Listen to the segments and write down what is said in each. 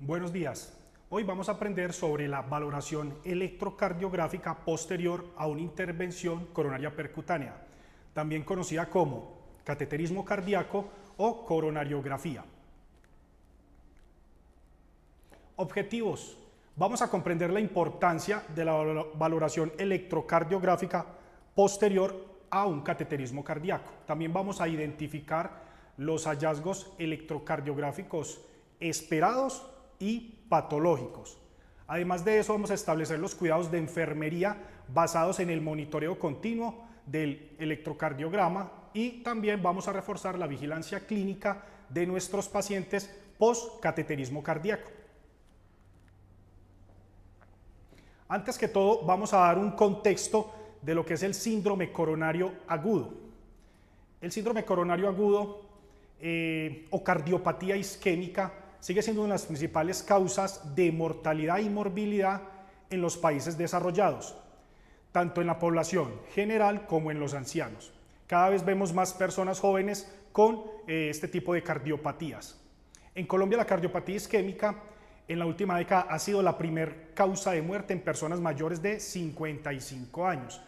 Buenos días. Hoy vamos a aprender sobre la valoración electrocardiográfica posterior a una intervención coronaria percutánea, también conocida como cateterismo cardíaco o coronariografía. Objetivos. Vamos a comprender la importancia de la valoración electrocardiográfica posterior a un cateterismo cardíaco. También vamos a identificar los hallazgos electrocardiográficos esperados y patológicos. Además de eso, vamos a establecer los cuidados de enfermería basados en el monitoreo continuo del electrocardiograma y también vamos a reforzar la vigilancia clínica de nuestros pacientes post-cateterismo cardíaco. Antes que todo, vamos a dar un contexto de lo que es el síndrome coronario agudo. El síndrome coronario agudo o cardiopatía isquémica sigue siendo una de las principales causas de mortalidad y morbilidad en los países desarrollados, tanto en la población general como en los ancianos. Cada vez vemos más personas jóvenes con este tipo de cardiopatías. En Colombia, la cardiopatía isquémica en la última década ha sido la primera causa de muerte en personas mayores de 55 años,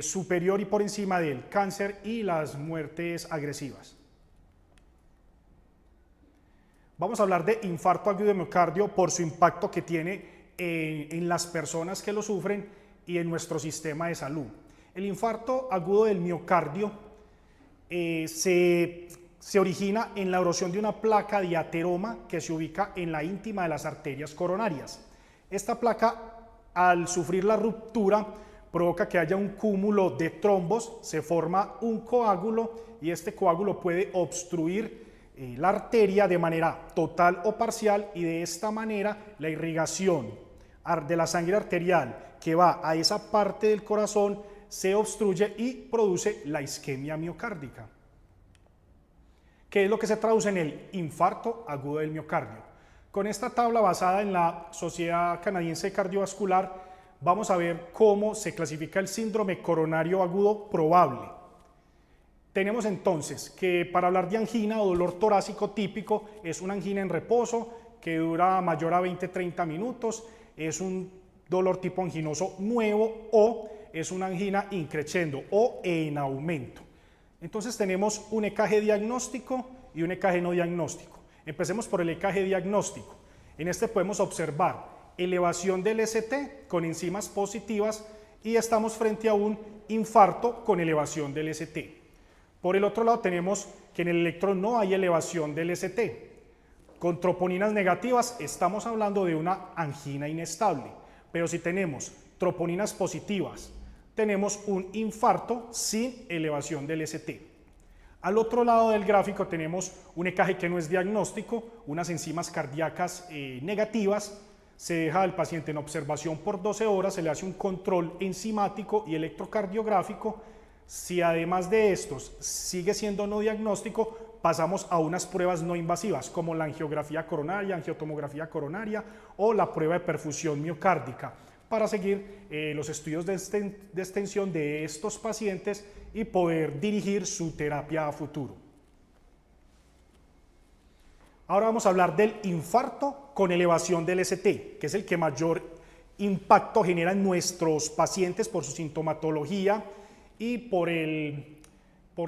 superior y por encima del cáncer y las muertes agresivas. Vamos a hablar de infarto agudo de miocardio por su impacto que tiene en las personas que lo sufren y en nuestro sistema de salud. El infarto agudo del miocardio se origina en la erosión de una placa de ateroma que se ubica en la íntima de las arterias coronarias. Esta placa, al sufrir la ruptura, provoca que haya un cúmulo de trombos, se forma un coágulo y este coágulo puede obstruir la arteria de manera total o parcial y de esta manera la irrigación de la sangre arterial que va a esa parte del corazón se obstruye y produce la isquemia miocárdica, que es lo que se traduce en el infarto agudo del miocardio. Con esta tabla basada en la Sociedad Canadiense Cardiovascular vamos a ver cómo se clasifica el síndrome coronario agudo probable. Tenemos entonces que para hablar de angina o dolor torácico típico es una angina en reposo que dura mayor a 20-30 minutos, es un dolor tipo anginoso nuevo o es una angina increciendo o en aumento. Entonces tenemos un EKG diagnóstico y un EKG no diagnóstico. Empecemos por el EKG diagnóstico. En este podemos observar elevación del ST con enzimas positivas y estamos frente a un infarto con elevación del ST. Por el otro lado tenemos que en el electro no hay elevación del ST. Con troponinas negativas estamos hablando de una angina inestable, pero si tenemos troponinas positivas, tenemos un infarto sin elevación del ST. Al otro lado del gráfico tenemos un EKG que no es diagnóstico, unas enzimas cardíacas negativas, se deja al paciente en observación por 12 horas, se le hace un control enzimático y electrocardiográfico. Si además de estos sigue siendo no diagnóstico, pasamos a unas pruebas no invasivas como la angiografía coronaria, angiotomografía coronaria o la prueba de perfusión miocárdica para seguir los estudios de extensión de estos pacientes y poder dirigir su terapia a futuro. Ahora vamos a hablar del infarto con elevación del ST, que es el que mayor impacto genera en nuestros pacientes por su sintomatología y por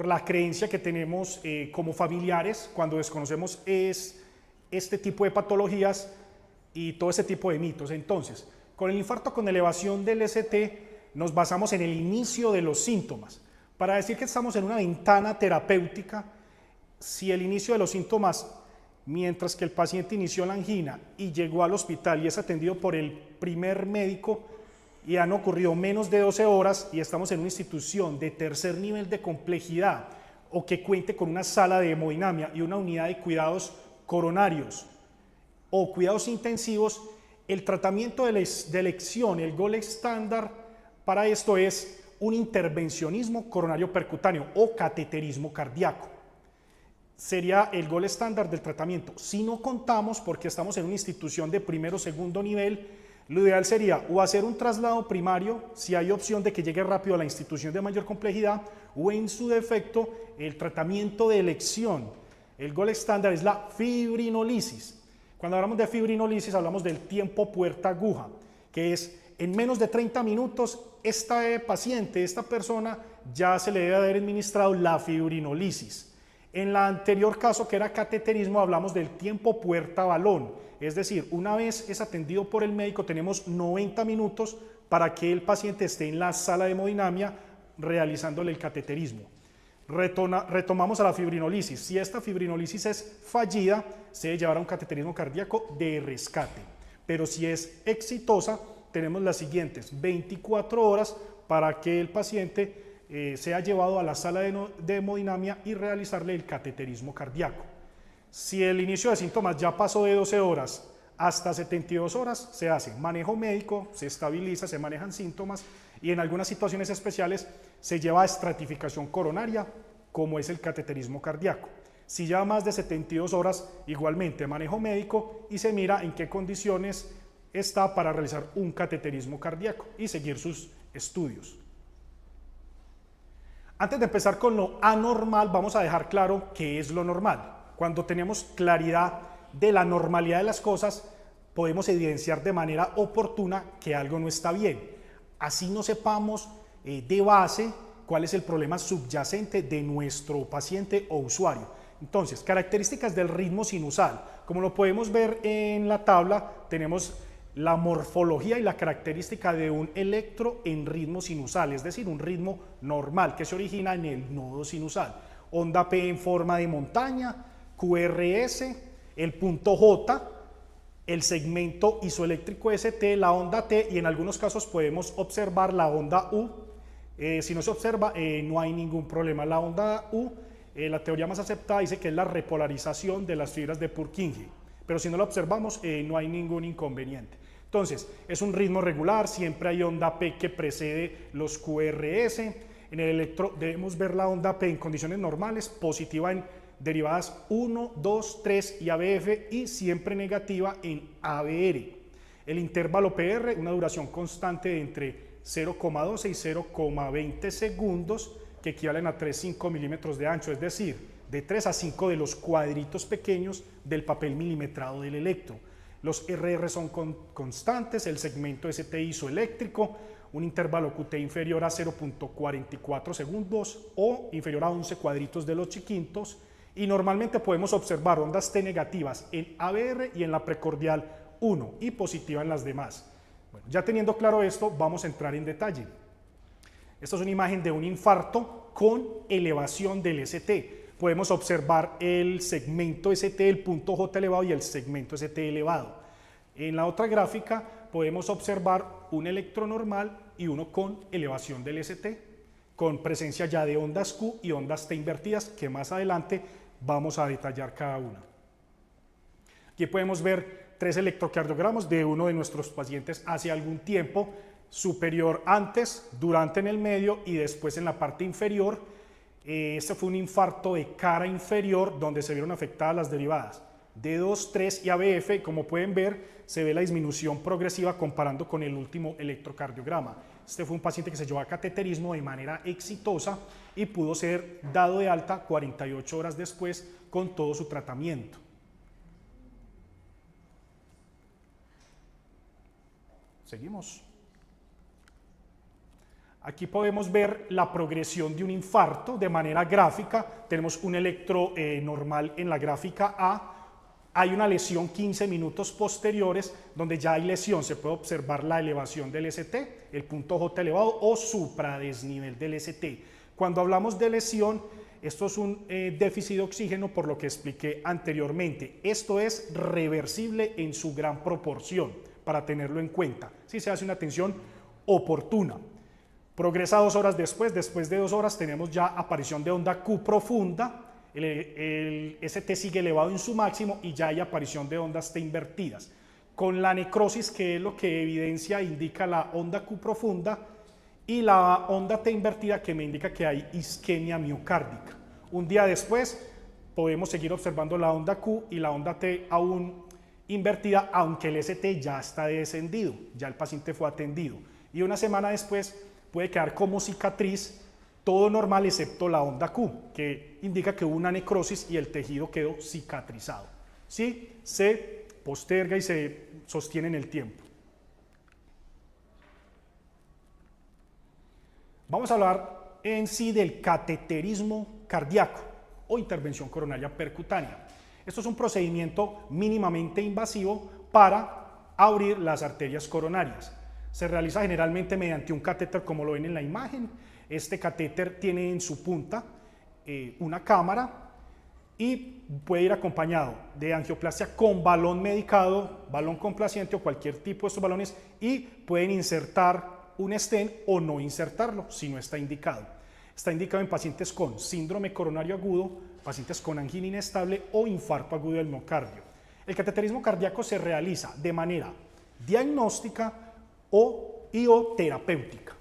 la creencia que tenemos como familiares cuando desconocemos este tipo de patologías y todo ese tipo de mitos. Entonces, con el infarto con elevación del ST nos basamos en el inicio de los síntomas. Para decir que estamos en una ventana terapéutica, si el inicio de los síntomas, mientras que el paciente inició la angina y llegó al hospital y es atendido por el primer médico, y han ocurrido menos de 12 horas y estamos en una institución de tercer nivel de complejidad o que cuente con una sala de hemodinamia y una unidad de cuidados coronarios o cuidados intensivos, el tratamiento de elección, el gold estándar para esto es un intervencionismo coronario percutáneo o cateterismo cardíaco. Sería el gold estándar del tratamiento. Si no contamos, porque estamos en una institución de primero o segundo nivel, lo ideal sería o hacer un traslado primario, si hay opción de que llegue rápido a la institución de mayor complejidad, o en su defecto, el tratamiento de elección. El gold estándar es la fibrinolisis. Cuando hablamos de fibrinolisis hablamos del tiempo puerta aguja, que es en menos de 30 minutos esta persona ya se le debe haber administrado la fibrinolisis. En el anterior caso, que era cateterismo, hablamos del tiempo puerta balón, es decir, una vez es atendido por el médico tenemos 90 minutos para que el paciente esté en la sala de hemodinamia realizándole el cateterismo. Retomamos a la fibrinolisis. Si esta fibrinolisis es fallida, se debe llevar a un cateterismo cardíaco de rescate. Pero si es exitosa, tenemos las siguientes 24 horas para que el paciente sea llevado a la sala de hemodinamia y realizarle el cateterismo cardíaco. Si el inicio de síntomas ya pasó de 12 horas hasta 72 horas, se hace manejo médico, se estabiliza, se manejan síntomas y en algunas situaciones especiales se lleva a estratificación coronaria, como es el cateterismo cardíaco. Si ya más de 72 horas, igualmente manejo médico y se mira en qué condiciones está para realizar un cateterismo cardíaco y seguir sus estudios. Antes de empezar con lo anormal, vamos a dejar claro qué es lo normal. Cuando tenemos claridad de la normalidad de las cosas, podemos evidenciar de manera oportuna que algo no está bien. Así no sepamos de base cuál es el problema subyacente de nuestro paciente o usuario. Entonces, características del ritmo sinusal. Como lo podemos ver en la tabla, tenemos la morfología y la característica de un electro en ritmo sinusal, es decir, un ritmo normal que se origina en el nodo sinusal. Onda P en forma de montaña, QRS, el punto J, el segmento isoeléctrico ST, la onda T y en algunos casos podemos observar la onda U. Si no se observa, no hay ningún problema. La onda U, la teoría más aceptada dice que es la repolarización de las fibras de Purkinje, pero si no la observamos, no hay ningún inconveniente. Entonces, es un ritmo regular, siempre hay onda P que precede los QRS. En el electro debemos ver la onda P en condiciones normales, positiva en derivadas 1, 2, 3 y ABF y siempre negativa en ABR. El intervalo PR, una duración constante de entre 0,12 y 0,20 segundos que equivalen a 3,5 milímetros de ancho, es decir, de 3 a 5 de los cuadritos pequeños del papel milimetrado del electro. Los RR son constantes, el segmento ST isoeléctrico, un intervalo QT inferior a 0,44 segundos o inferior a 11 cuadritos de los chiquitos y normalmente podemos observar ondas T negativas en ABR y en la precordial 1 y positiva en las demás. Bueno, ya teniendo claro esto, vamos a entrar en detalle. Esta es una imagen de un infarto con elevación del ST. Podemos observar el segmento ST, el punto J elevado y el segmento ST elevado. En la otra gráfica podemos observar un electro normal y uno con elevación del ST, con presencia ya de ondas Q y ondas T invertidas, que más adelante vamos a detallar cada una. Aquí podemos ver 3 electrocardiogramas de uno de nuestros pacientes hace algún tiempo, superior antes, durante en el medio y después en la parte inferior. Este fue un infarto de cara inferior donde se vieron afectadas las derivadas D2, 3 y ABF. Como pueden ver, se ve la disminución progresiva comparando con el último electrocardiograma. Este fue un paciente que se llevó a cateterismo de manera exitosa y pudo ser dado de alta 48 horas después con todo su tratamiento. Seguimos. Aquí podemos ver la progresión de un infarto de manera gráfica. Tenemos un electro normal en la gráfica A. Hay una lesión 15 minutos posteriores donde ya hay lesión. Se puede observar la elevación del ST, el punto J elevado o supradesnivel del ST. Cuando hablamos de lesión, esto es un déficit de oxígeno por lo que expliqué anteriormente. Esto es reversible en su gran proporción para tenerlo en cuenta si se hace una atención oportuna. Progresa 2 horas después de 2 horas tenemos ya aparición de onda Q profunda, el ST sigue elevado en su máximo y ya hay aparición de ondas T invertidas. Con la necrosis, que es lo que evidencia e indica la onda Q profunda, y la onda T invertida que me indica que hay isquemia miocárdica. Un día después podemos seguir observando la onda Q y la onda T aún invertida, aunque el ST ya está descendido, ya el paciente fue atendido. Y una semana después puede quedar como cicatriz, todo normal excepto la onda Q, que indica que hubo una necrosis y el tejido quedó cicatrizado. ¿Sí? Se posterga y se sostiene en el tiempo. Vamos a hablar en sí del cateterismo cardíaco o intervención coronaria percutánea. Esto es un procedimiento mínimamente invasivo para abrir las arterias coronarias. Se realiza generalmente mediante un catéter, como lo ven en la imagen. Este catéter tiene en su punta una cámara y puede ir acompañado de angioplastia con balón medicado, balón complaciente o cualquier tipo de estos balones, y pueden insertar un stent o no insertarlo si no está indicado. Está indicado en pacientes con síndrome coronario agudo, pacientes con angina inestable o infarto agudo del miocardio. El cateterismo cardíaco se realiza de manera diagnóstica o terapéutica.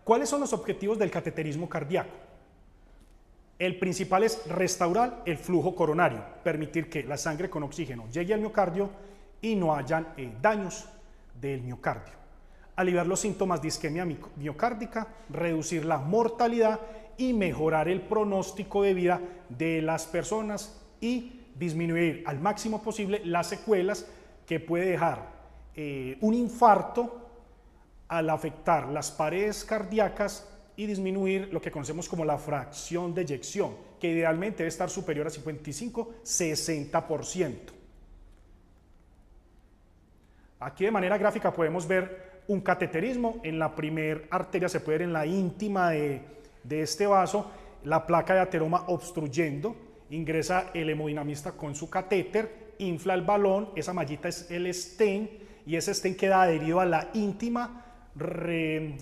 ¿Cuáles son los objetivos del cateterismo cardíaco? El principal es restaurar el flujo coronario, permitir que la sangre con oxígeno llegue al miocardio y no hayan daños del miocardio. Aliviar los síntomas de isquemia miocárdica, reducir la mortalidad y mejorar el pronóstico de vida de las personas y disminuir al máximo posible las secuelas que puede dejar un infarto al afectar las paredes cardíacas y disminuir lo que conocemos como la fracción de eyección, que idealmente debe estar superior a 55-60%. Aquí de manera gráfica podemos ver un cateterismo. En la primera arteria se puede ver en la íntima de este vaso la placa de ateroma obstruyendo. Ingresa el hemodinamista con su catéter, infla el balón, esa mallita es el stent y ese stent queda adherido a la íntima,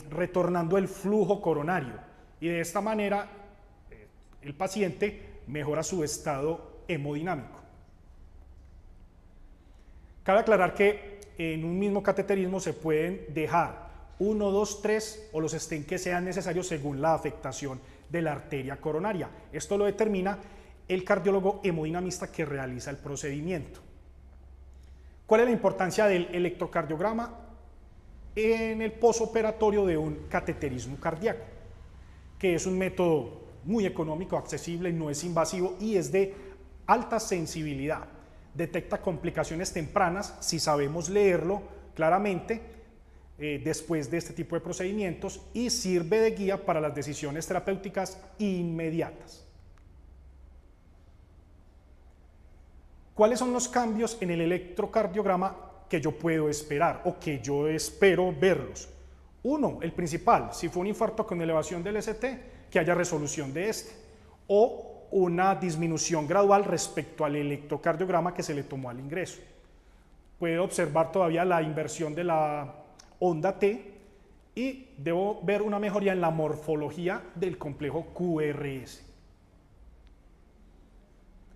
retornando el flujo coronario, y de esta manera el paciente mejora su estado hemodinámico. Cabe aclarar que en un mismo cateterismo se pueden dejar 1, 2, 3 o los stents que sean necesarios según la afectación de la arteria coronaria. Esto lo determina el cardiólogo hemodinamista que realiza el procedimiento. ¿Cuál es la importancia del electrocardiograma en el posoperatorio de un cateterismo cardíaco? Que es un método muy económico, accesible, no es invasivo y es de alta sensibilidad. Detecta complicaciones tempranas si sabemos leerlo claramente después de este tipo de procedimientos y sirve de guía para las decisiones terapéuticas inmediatas. ¿Cuáles son los cambios en el electrocardiograma que yo puedo esperar o que yo espero verlos? Uno, el principal, si fue un infarto con elevación del ST, que haya resolución de este, o una disminución gradual respecto al electrocardiograma que se le tomó al ingreso. Puede observar todavía la inversión de la onda T y debo ver una mejoría en la morfología del complejo QRS.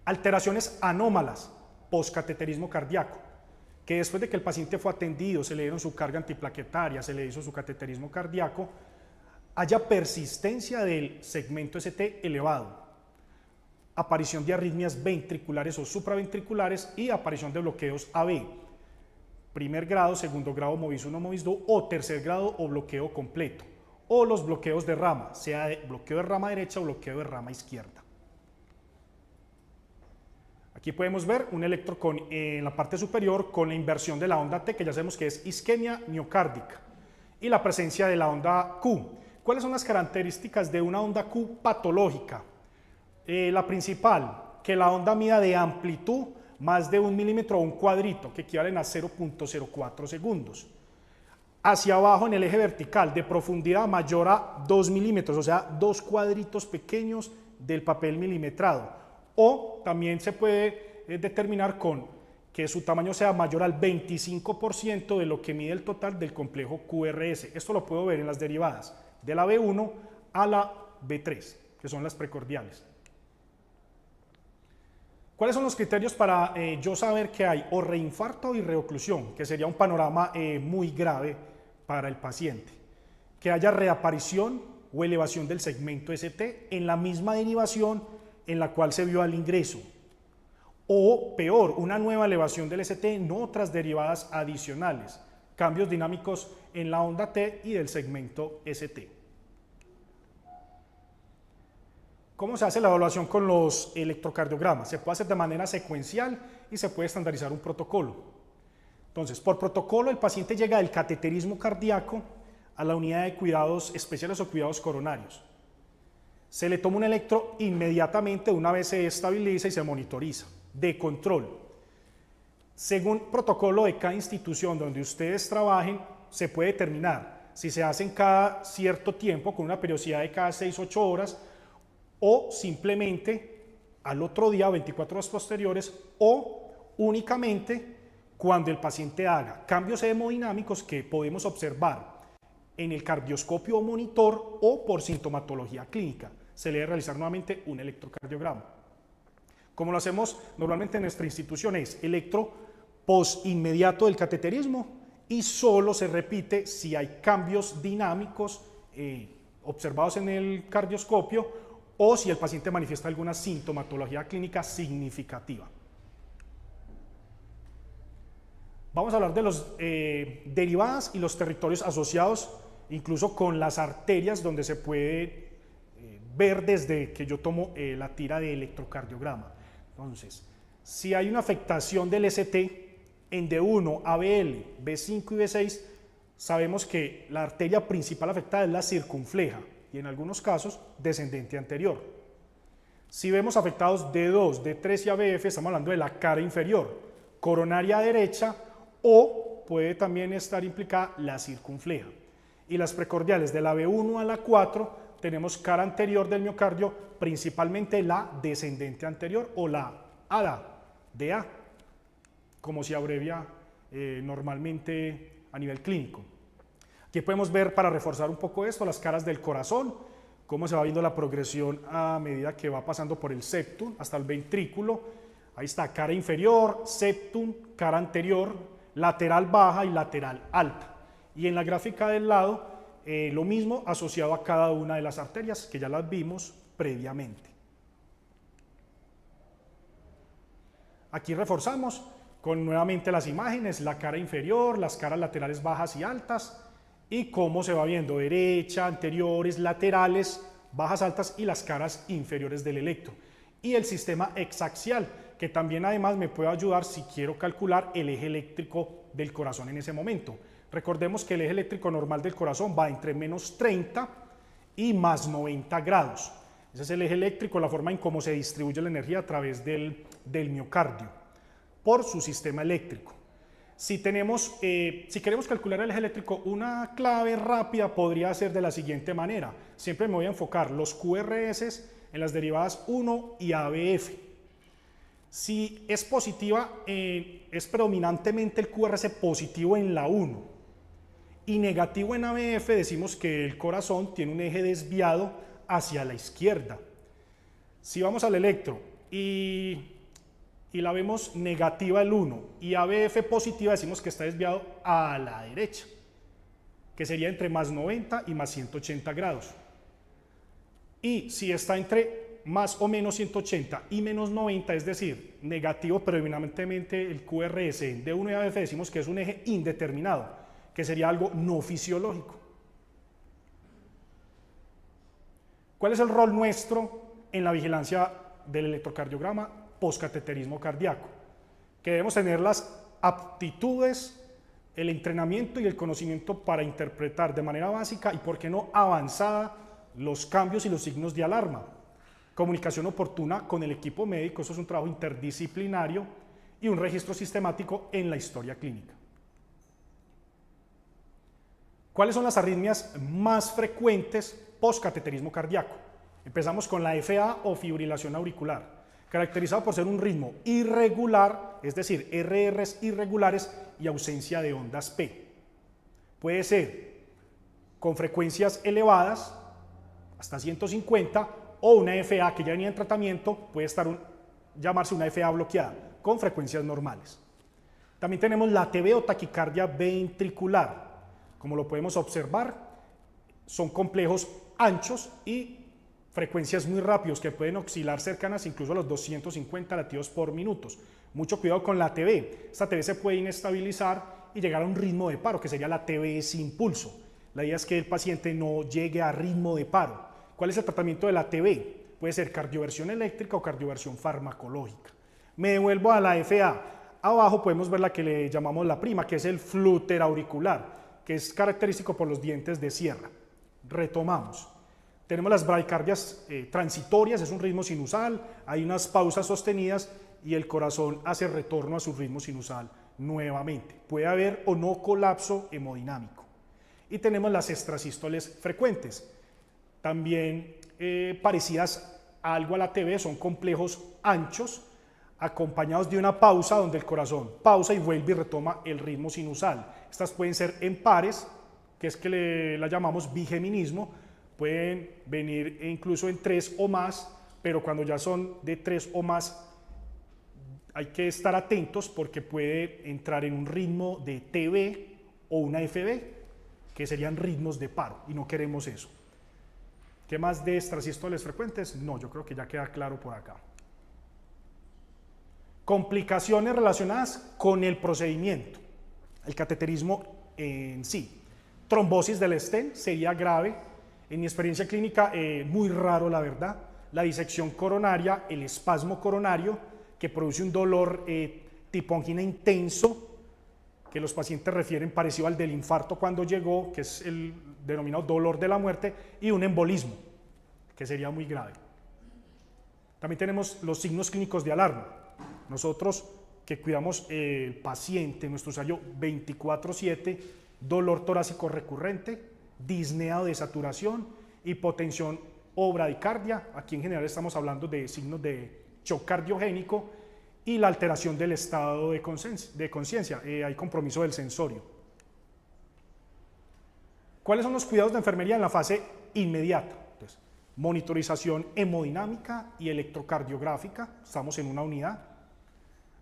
Alteraciones anómalas postcateterismo cardíaco, que después de que el paciente fue atendido, se le dieron su carga antiplaquetaria, se le hizo su cateterismo cardíaco, haya persistencia del segmento ST elevado, aparición de arritmias ventriculares o supraventriculares y aparición de bloqueos AB, primer grado, segundo grado, MOVIS 1, MOVIS 2 o tercer grado o bloqueo completo, o los bloqueos de rama, sea de bloqueo de rama derecha o bloqueo de rama izquierda. Aquí podemos ver un electro en la parte superior con la inversión de la onda T, que ya sabemos que es isquemia miocárdica, y la presencia de la onda Q. ¿Cuáles son las características de una onda Q patológica? La principal, que la onda mida de amplitud más de 1 milímetro o un cuadrito, que equivalen a 0.04 segundos. Hacia abajo en el eje vertical, de profundidad mayor a 2 milímetros, o sea, 2 cuadritos pequeños del papel milimetrado. O también se puede determinar con que su tamaño sea mayor al 25% de lo que mide el total del complejo QRS. Esto lo puedo ver en las derivadas de la B1 a la B3, que son las precordiales. ¿Cuáles son los criterios para yo saber que hay o reinfarto y reoclusión? Que sería un panorama muy grave para el paciente. Que haya reaparición o elevación del segmento ST en la misma derivación en la cual se vio al ingreso, o peor, una nueva elevación del ST en otras derivadas adicionales, cambios dinámicos en la onda T y del segmento ST. ¿Cómo se hace la evaluación con los electrocardiogramas? Se puede hacer de manera secuencial y se puede estandarizar un protocolo. Entonces, por protocolo, el paciente llega del cateterismo cardíaco a la unidad de cuidados especiales o cuidados coronarios. Se le toma un electro inmediatamente, una vez se estabiliza y se monitoriza, de control. Según protocolo de cada institución donde ustedes trabajen, se puede determinar si se hacen cada cierto tiempo, con una periodicidad de cada 6-8 horas, o simplemente al otro día, 24 horas posteriores, o únicamente cuando el paciente haga cambios hemodinámicos que podemos observar en el cardioscopio o monitor o por sintomatología clínica. Se le debe realizar nuevamente un electrocardiograma. Como lo hacemos normalmente en nuestra institución es electro post inmediato del cateterismo y solo se repite si hay cambios dinámicos observados en el cardioscopio o si el paciente manifiesta alguna sintomatología clínica significativa. Vamos a hablar de los derivadas y los territorios asociados, incluso con las arterias, donde se puede ver desde que yo tomo la tira de electrocardiograma. Entonces, si hay una afectación del ST en D1, ABL, B5 y B6, sabemos que la arteria principal afectada es la circunfleja y en algunos casos descendente anterior. Si vemos afectados D2, D3 y ABF, estamos hablando de la cara inferior, coronaria derecha, o puede también estar implicada la circunfleja. Y las precordiales de la B1 a la 4 tenemos cara anterior del miocardio, principalmente la descendente anterior o la ADA, DA, como se abrevia normalmente a nivel clínico. Aquí podemos ver, para reforzar un poco esto, las caras del corazón, cómo se va viendo la progresión a medida que va pasando por el septum hasta el ventrículo. Ahí está, cara inferior, septum, cara anterior, lateral baja y lateral alta. Y en la gráfica del lado, lo mismo asociado a cada una de las arterias, que ya las vimos previamente. Aquí reforzamos con nuevamente las imágenes, la cara inferior, las caras laterales bajas y altas, y cómo se va viendo derecha, anteriores, laterales, bajas, altas y las caras inferiores del electro. Y el sistema exaxial, que también además me puede ayudar si quiero calcular el eje eléctrico del corazón en ese momento. Recordemos que el eje eléctrico normal del corazón va entre menos 30 y más 90 grados. Ese es el eje eléctrico, la forma en cómo se distribuye la energía a través del miocardio por su sistema eléctrico. Si queremos calcular el eje eléctrico, una clave rápida podría ser de la siguiente manera. Siempre me voy a enfocar los QRS en las derivadas 1 y ABF. Si es positiva, es predominantemente el QRS positivo en la 1 y negativo en ABF, decimos que el corazón tiene un eje desviado hacia la izquierda. Si vamos al electro y la vemos negativa el 1 y ABF positiva, decimos que está desviado a la derecha, que sería entre más 90 y más 180 grados. Y si está entre más o menos 180 y menos 90, es decir, negativo predominantemente el QRS de 1 y ABF, decimos que es un eje indeterminado, que sería algo no fisiológico. ¿Cuál es el rol nuestro en la vigilancia del electrocardiograma postcateterismo cardíaco? Que debemos tener las aptitudes, el entrenamiento y el conocimiento para interpretar de manera básica y, por qué no, avanzada los cambios y los signos de alarma. Comunicación oportuna con el equipo médico, eso es un trabajo interdisciplinario, y un registro sistemático en la historia clínica. ¿Cuáles son las arritmias más frecuentes postcateterismo cardíaco? Empezamos con la FA o fibrilación auricular, caracterizado por ser un ritmo irregular, es decir, RRs irregulares y ausencia de ondas P. Puede ser con frecuencias elevadas, hasta 150, o una FA que ya venía en tratamiento, puede llamarse una FA bloqueada, con frecuencias normales. También tenemos la TB o taquicardia ventricular. Como lo podemos observar, son complejos anchos y frecuencias muy rápidos que pueden oscilar cercanas incluso a los 250 latidos por minuto. Mucho cuidado con la TB. Esta TB se puede inestabilizar y llegar a un ritmo de paro, que sería la TB sin pulso. La idea es que el paciente no llegue a ritmo de paro. ¿Cuál es el tratamiento de la TB? puede ser cardioversión eléctrica o cardioversión farmacológica. Me devuelvo a la FA. Abajo podemos ver la que le llamamos la prima, que es el flúter auricular, que es característico por los dientes de sierra. Retomamos. Tenemos las bradicardias transitorias, es un ritmo sinusal, hay unas pausas sostenidas y el corazón hace retorno a su ritmo sinusal nuevamente. Puede haber o no colapso hemodinámico. Y tenemos las extrasístoles frecuentes, también parecidas algo a la TB, son complejos anchos, acompañados de una pausa donde el corazón pausa y vuelve y retoma el ritmo sinusal. Estas pueden ser en pares, que es que la llamamos bigeminismo, pueden venir incluso en 3 o más, pero cuando ya son de 3 o más hay que estar atentos porque puede entrar en un ritmo de TB o una FB, que serían ritmos de paro, y no queremos eso. ¿Qué más de extrasístoles frecuentes? No, yo creo que ya queda claro por acá. Complicaciones relacionadas con el procedimiento, el cateterismo en sí. Trombosis del stent sería grave, en mi experiencia clínica muy raro la verdad. La disección coronaria, el espasmo coronario, que produce un dolor tipo angina intenso, que los pacientes refieren parecido al del infarto cuando llegó, que es el denominado dolor de la muerte, y un embolismo, que sería muy grave. También tenemos los signos clínicos de alarma. Nosotros que cuidamos el paciente, nuestro usuario 24/7, dolor torácico recurrente, disnea o desaturación, hipotensión o bradicardia. Aquí en general estamos hablando de signos de shock cardiogénico y la alteración del estado de conciencia. Hay compromiso del sensorio. ¿Cuáles son los cuidados de enfermería en la fase inmediata? Entonces, monitorización hemodinámica y electrocardiográfica. Estamos en una unidad.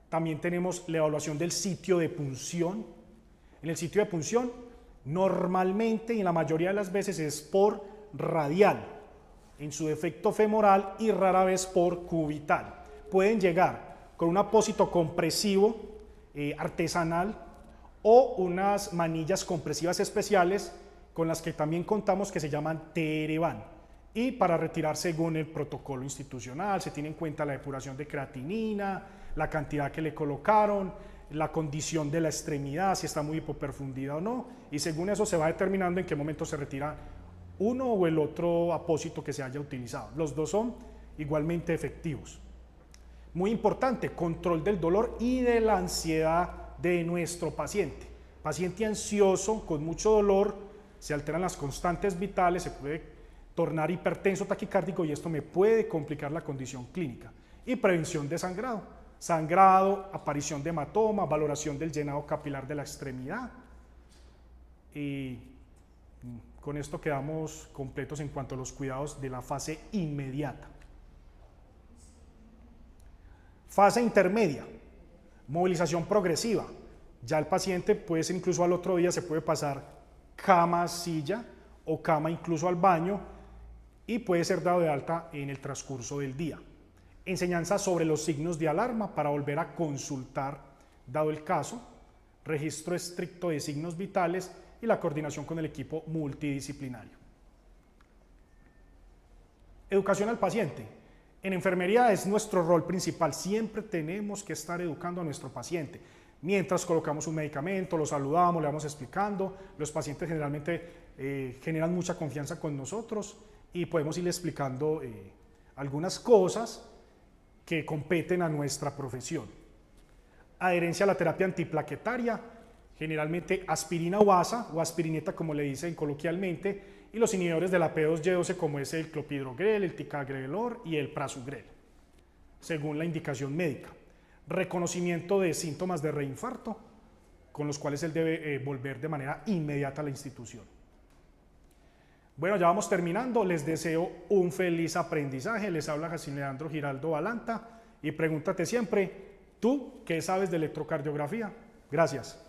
También tenemos la evaluación del sitio de punción. En el sitio de punción, normalmente y en la mayoría de las veces es por radial, en su defecto femoral y rara vez por cubital. Pueden llegar con un apósito compresivo artesanal o unas manillas compresivas especiales con las que también contamos, que se llaman Terevan. Y para retirar según el protocolo institucional, se tiene en cuenta la depuración de creatinina, la cantidad que le colocaron, la condición de la extremidad, si está muy hipoperfundida o no, y según eso se va determinando en qué momento se retira uno o el otro apósito que se haya utilizado. Los dos son igualmente efectivos. Muy importante, control del dolor y de la ansiedad de nuestro paciente. Paciente ansioso, con mucho dolor, se alteran las constantes vitales, se puede tornar hipertenso taquicárdico y esto me puede complicar la condición clínica. Y prevención de sangrado. Sangrado, aparición de hematoma, valoración del llenado capilar de la extremidad. Y con esto quedamos completos en cuanto a los cuidados de la fase inmediata. Fase intermedia, movilización progresiva. Ya el paciente puede ser incluso al otro día, se puede pasar cama, silla o cama incluso al baño y puede ser dado de alta en el transcurso del día. Enseñanza sobre los signos de alarma para volver a consultar, dado el caso, registro estricto de signos vitales y la coordinación con el equipo multidisciplinario. Educación al paciente. En enfermería es nuestro rol principal, siempre tenemos que estar educando a nuestro paciente. Mientras colocamos un medicamento, lo saludamos, le vamos explicando, los pacientes generalmente generan mucha confianza con nosotros y podemos irle explicando algunas cosas que competen a nuestra profesión. Adherencia a la terapia antiplaquetaria, generalmente aspirina o ASA o aspirineta como le dicen coloquialmente, y los inhibidores de la P2Y12 como es el clopidogrel, el ticagrelor y el prasugrel, según la indicación médica. Reconocimiento de síntomas de reinfarto, con los cuales él debe volver de manera inmediata a la institución. Bueno, ya vamos terminando, les deseo un feliz aprendizaje, les habla José Leandro Giraldo Balanta y pregúntate siempre, ¿tú qué sabes de electrocardiografía? Gracias.